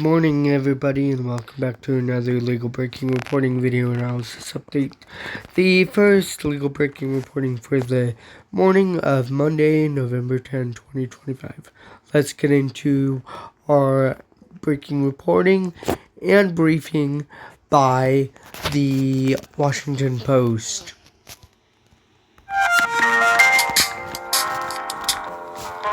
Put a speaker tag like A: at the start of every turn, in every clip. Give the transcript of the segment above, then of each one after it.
A: Morning everybody, and welcome back to another legal breaking reporting video analysis update. The first legal breaking reporting for the morning of Monday, November 10, 2025. Let's get into our breaking reporting and briefing by the Washington Post.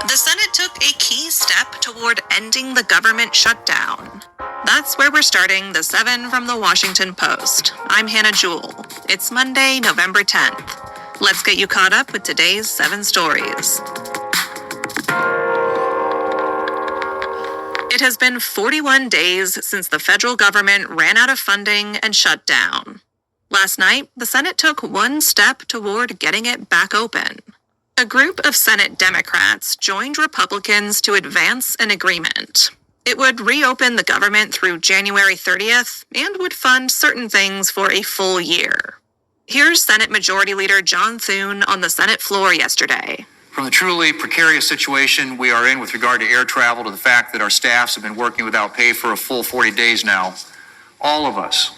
B: The Senate took a key step toward ending the government shutdown. That's where we're starting the 7 from the Washington Post. I'm Hannah Jewell. It's Monday, November 10th. Let's get you caught up with today's 7 stories. It has been 41 days since the federal government ran out of funding and shut down. Last night, the Senate took one step toward getting it back open. A group of Senate Democrats joined Republicans to advance an agreement. It would reopen the government through January 30th and would fund certain things for a full year. Here's Senate Majority Leader John Thune on the Senate floor yesterday.
C: From the truly precarious situation we are in with regard to air travel to the fact that our staffs have been working without pay for a full 40 days now, all of us,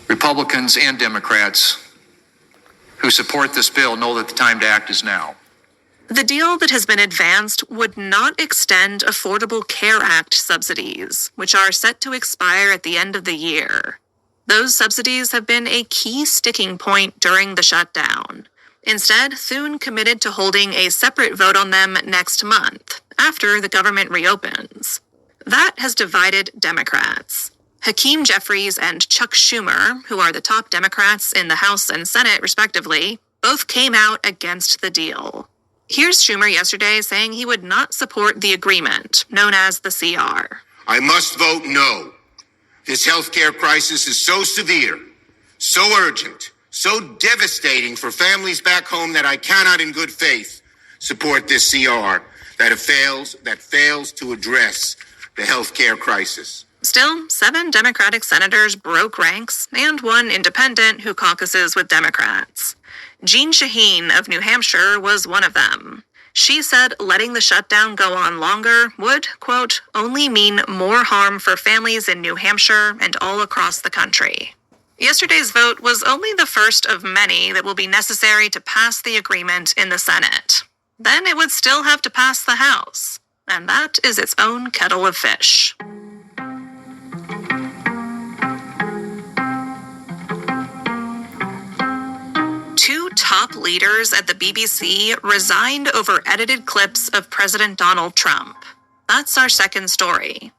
C: Republicans and Democrats, who support this bill know that the time to act is now.
B: The deal that has been advanced would not extend Affordable Care Act subsidies, which are set to expire at the end of the year. Those subsidies have been a key sticking point during the shutdown. Instead, Thune committed to holding a separate vote on them next month, after the government reopens. That has divided Democrats. Hakeem Jeffries and Chuck Schumer, who are the top Democrats in the House and Senate respectively, both came out against the deal. Here's Schumer yesterday saying he would not support the agreement, known as the CR.
D: I must vote no. This healthcare crisis is so severe, so urgent, so devastating for families back home that I cannot in good faith support this CR that fails to address the healthcare crisis.
B: Still, 7 Democratic senators broke ranks and 1 independent who caucuses with Democrats. Jean Shaheen of New Hampshire was one of them. She said letting the shutdown go on longer would, quote, only mean more harm for families in New Hampshire and all across the country. Yesterday's vote was only the first of many that will be necessary to pass the agreement in the Senate. Then it would still have to pass the House, and that is its own kettle of fish. Two top leaders at the BBC resigned over edited clips of President Donald Trump. That's our second story.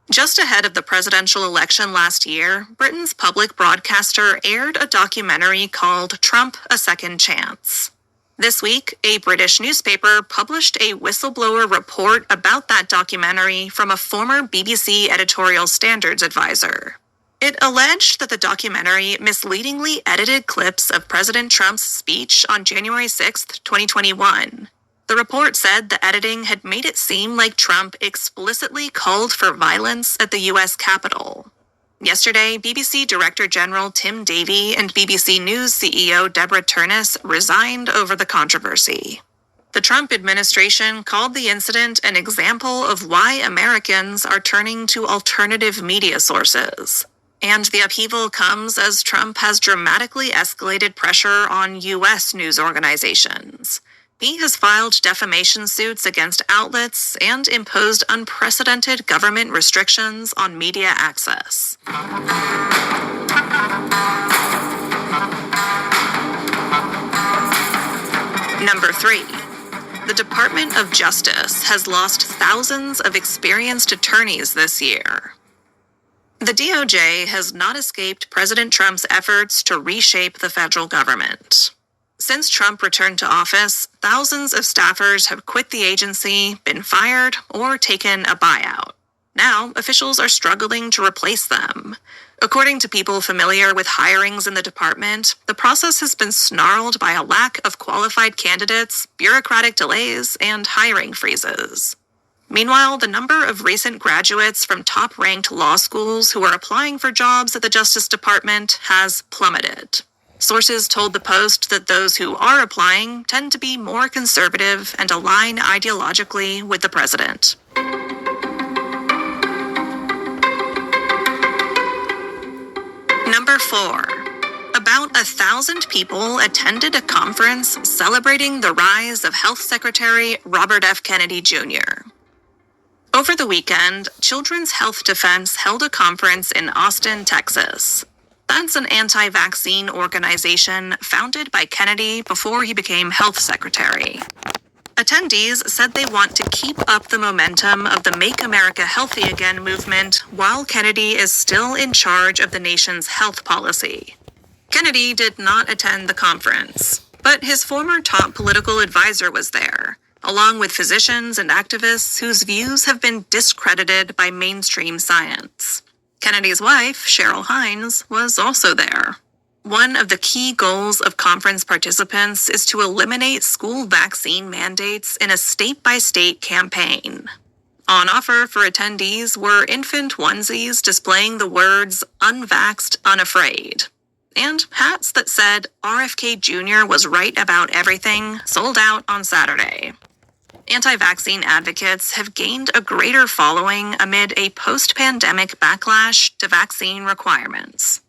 B: Just ahead of the presidential election last year, Britain's public broadcaster aired a documentary called Trump: A Second Chance. This week, a British newspaper published a whistleblower report about that documentary from a former BBC editorial standards advisor. It alleged that the documentary misleadingly edited clips of President Trump's speech on January 6, 2021. The report said the editing had made it seem like Trump explicitly called for violence at the U.S. Capitol. Yesterday, BBC Director General Tim Davie and BBC News CEO Deborah Turnus resigned over the controversy. The Trump administration called the incident an example of why Americans are turning to alternative media sources. And the upheaval comes as Trump has dramatically escalated pressure on U.S. news organizations. He has filed defamation suits against outlets and imposed unprecedented government restrictions on media access. Number 3. The Department of Justice has lost thousands of experienced attorneys this year. The DOJ has not escaped President Trump's efforts to reshape the federal government. Since Trump returned to office, thousands of staffers have quit the agency, been fired, or taken a buyout. Now, officials are struggling to replace them. According to people familiar with hirings in the department, the process has been snarled by a lack of qualified candidates, bureaucratic delays, and hiring freezes. Meanwhile, the number of recent graduates from top-ranked law schools who are applying for jobs at the Justice Department has plummeted. Sources told the Post that those who are applying tend to be more conservative and align ideologically with the president. 4. About 1,000 people attended a conference celebrating the rise of Health Secretary Robert F. Kennedy Jr. Over the weekend, Children's Health Defense held a conference in Austin, Texas. That's an anti-vaccine organization founded by Kennedy before he became health secretary. Attendees said they want to keep up the momentum of the Make America Healthy Again movement while Kennedy is still in charge of the nation's health policy. Kennedy did not attend the conference, but his former top political advisor was there, along with physicians and activists whose views have been discredited by mainstream science. Kennedy's wife, Cheryl Hines, was also there. One of the key goals of conference participants is to eliminate school vaccine mandates in a state-by-state campaign. On offer for attendees were infant onesies displaying the words "Unvaxxed, Unafraid," and hats that said RFK Jr. was right about everything sold out on Saturday. Anti-vaccine advocates have gained a greater following amid a post-pandemic backlash to vaccine requirements.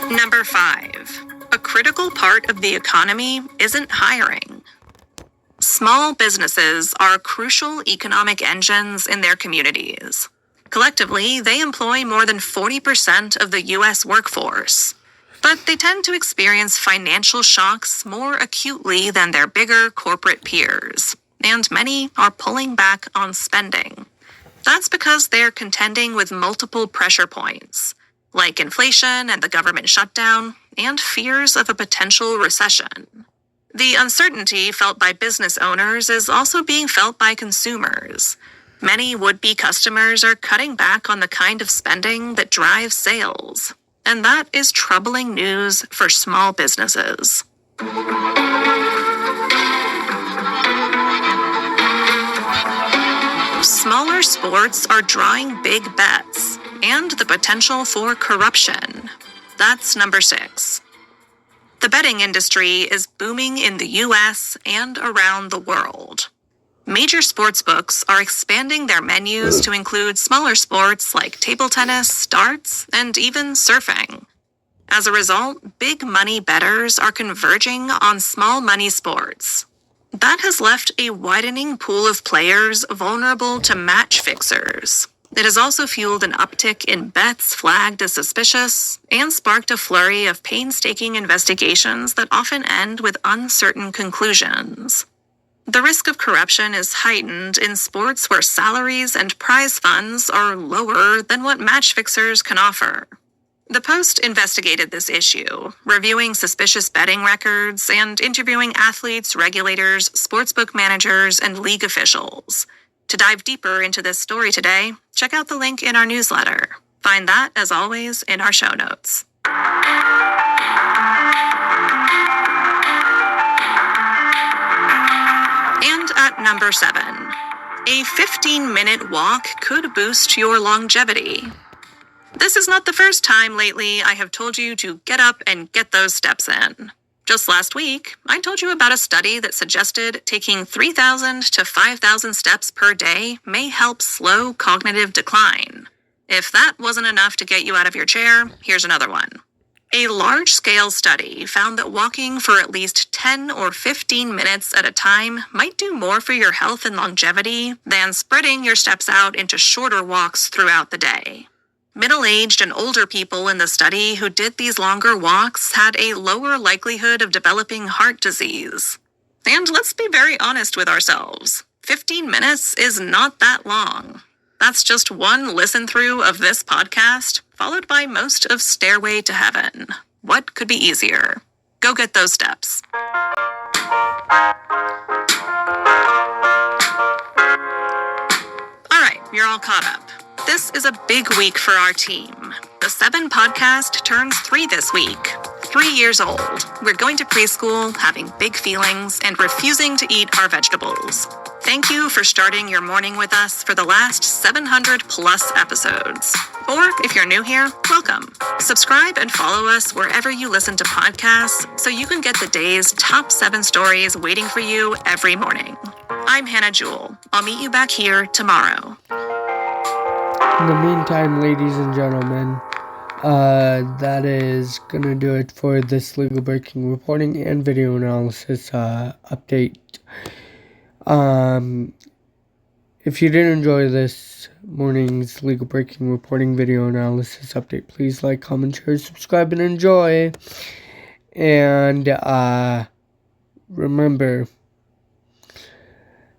B: Number 5. A critical part of the economy isn't hiring. Small businesses are crucial economic engines in their communities. Collectively, they employ more than 40% of the U.S. workforce. But they tend to experience financial shocks more acutely than their bigger corporate peers, and many are pulling back on spending. That's because they're contending with multiple pressure points, like inflation and the government shutdown, and fears of a potential recession. The uncertainty felt by business owners is also being felt by consumers. Many would-be customers are cutting back on the kind of spending that drives sales. And that is troubling news for small businesses. Smaller sports are drawing big bets and the potential for corruption. That's number 6. The betting industry is booming in the U.S. and around the world. Major sportsbooks are expanding their menus to include smaller sports like table tennis, darts, and even surfing. As a result, big money bettors are converging on small money sports. That has left a widening pool of players vulnerable to match fixers. It has also fueled an uptick in bets flagged as suspicious and sparked a flurry of painstaking investigations that often end with uncertain conclusions. The risk of corruption is heightened in sports where salaries and prize funds are lower than what match fixers can offer. The Post investigated this issue, reviewing suspicious betting records and interviewing athletes, regulators, sportsbook managers, and league officials. To dive deeper into this story today, check out the link in our newsletter. Find that, as always, in our show notes. And at number 7, a 15-minute walk could boost your longevity. This is not the first time lately I have told you to get up and get those steps in. Just last week, I told you about a study that suggested taking 3,000 to 5,000 steps per day may help slow cognitive decline. If that wasn't enough to get you out of your chair, here's another one. A large-scale study found that walking for at least 10 or 15 minutes at a time might do more for your health and longevity than spreading your steps out into shorter walks throughout the day. Middle-aged and older people in the study who did these longer walks had a lower likelihood of developing heart disease. And let's be very honest with ourselves. 15 minutes is not that long. That's just one listen-through of this podcast, followed by most of Stairway to Heaven. What could be easier? Go get those steps. All right, you're all caught up. This is a big week for our team. The 7 podcast turns 3 this week. 3 years old. We're going to preschool, having big feelings, and refusing to eat our vegetables. Thank you for starting your morning with us for the last 700 plus episodes. Or if you're new here, welcome. Subscribe and follow us wherever you listen to podcasts so you can get the day's top 7 stories waiting for you every morning. I'm Hannah Jewell. I'll meet you back here tomorrow.
A: In the meantime, ladies and gentlemen, that is gonna do it for this legal breaking reporting and video analysis update. If you did enjoy this morning's legal breaking reporting video analysis update, please like, comment, share, subscribe, and enjoy. And remember,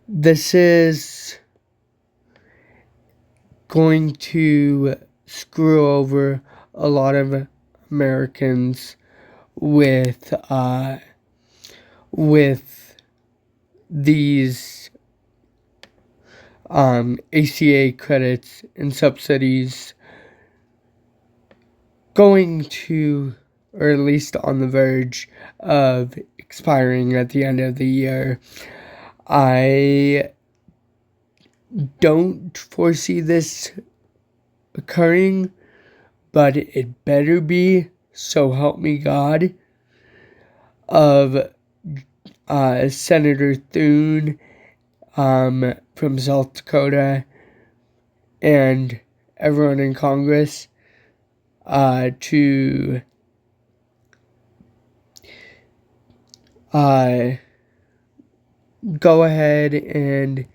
A: this is going to screw over a lot of Americans with these ACA credits and subsidies going to, or at least on the verge of, expiring at the end of the year. I don't foresee this occurring, but it better be, so help me God, of Senator Thune from South Dakota and everyone in Congress to go ahead and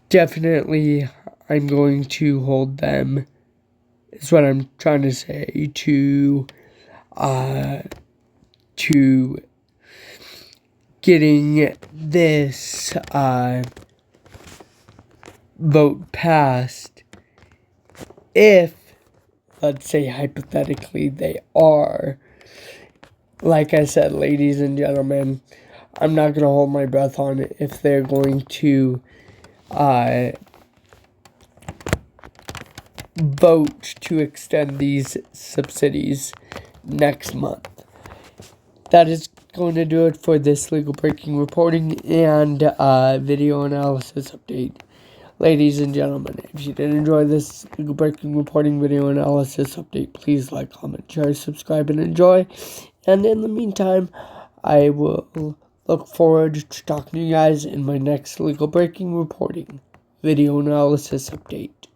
A: definitely I'm going to hold them, is what I'm trying to say, to getting this vote passed, if, let's say hypothetically, they are. Like I said, ladies and gentlemen, I'm not going to hold my breath on it if they're going to vote to extend these subsidies next month. That is going to do it for this legal breaking reporting and video analysis update. Ladies and gentlemen, if you did enjoy this legal breaking reporting video analysis update, please like, comment, share, subscribe, and enjoy. And in the meantime, I will look forward to talking to you guys in my next legal breaking reporting video analysis update.